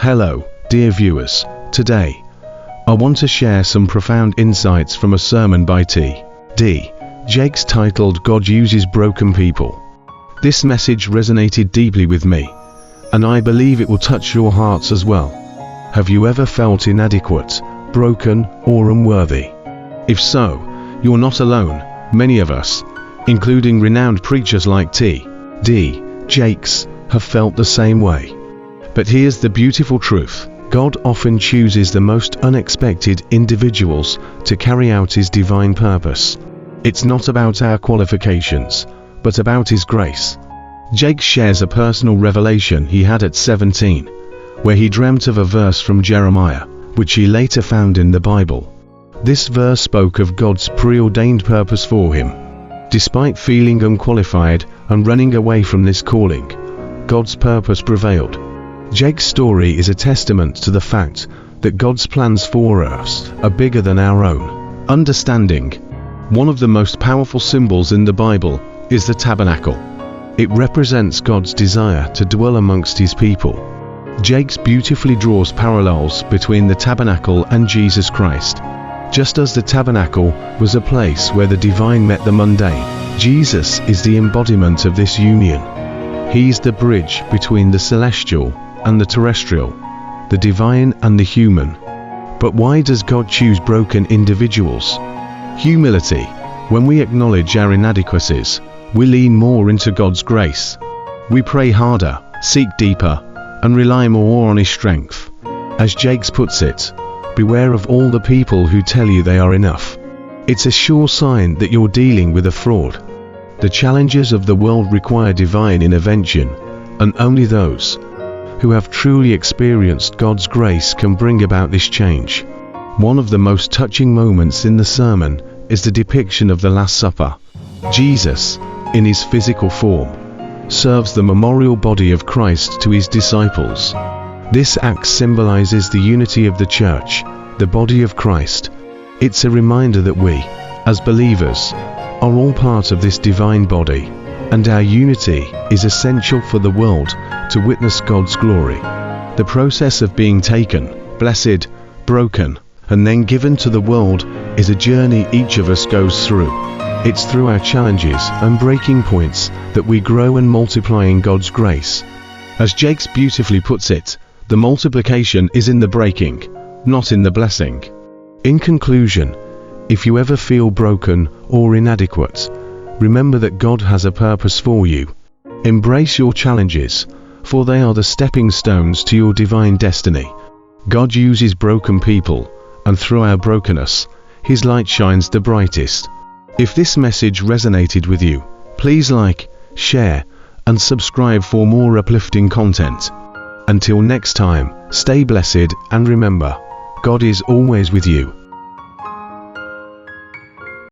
Hello, dear viewers. Today, I want to share some profound insights from a sermon by T.D.Jakes titled "God Uses Broken People." This message resonated deeply with me, and I believe it will touch your hearts as well. Have you ever felt inadequate, broken, or unworthy? If so, you're not alone. Many of us, including renowned preachers like T.D.Jakes, have felt the same way. But here's the beautiful truth. God often chooses the most unexpected individuals to carry out His divine purpose. It's not about our qualifications, but about His grace. Jakes shares a personal revelation he had at 17, where he dreamt of a verse from Jeremiah, which he later found in the Bible. This verse spoke of God's preordained purpose for him. Despite feeling unqualified and running away from this calling, God's purpose prevailed. Jakes' story is a testament to the fact that God's plans for us are bigger than our own understanding. One of the most powerful symbols in the Bible is the tabernacle. It represents God's desire to dwell amongst His people. Jakes beautifully draws parallels between the tabernacle and Jesus Christ. Just as the tabernacle was a place where the divine met the mundane, Jesus is the embodiment of this union. He is the bridge between the celestial and the terrestrial, the divine and the human. But why does God choose broken individuals? Humility. When we acknowledge our inadequacies, we lean more into God's grace. We pray harder, seek deeper, and rely more on His strength. As Jakes puts it, beware of all the people who tell you they are enough. It's a sure sign that you're dealing with a fraud. The challenges of the world require divine intervention, and only those who have truly experienced God's grace can bring about this change. One of the most touching moments in the sermon is the depiction of the Last Supper. Jesus, in His physical form, serves the memorial body of Christ to His disciples. This act symbolizes the unity of the church, the body of Christ. It's a reminder that we, as believers, are all part of this divine body, and our unity is essential for the world to witness God's glory. The process of being taken, blessed, broken, and then given to the world is a journey each of us goes through. It's through our challenges and breaking points that we grow and multiply in God's grace. As Jakes beautifully puts it, the multiplication is in the breaking, not in the blessing. In conclusion, if you ever feel broken or inadequate, remember that God has a purpose for you. Embrace your challenges, for they are the stepping stones to your divine destiny. God uses broken people, and through our brokenness, His light shines the brightest. If this message resonated with you, please like, share, and subscribe for more uplifting content. Until next time, stay blessed and remember, God is always with you.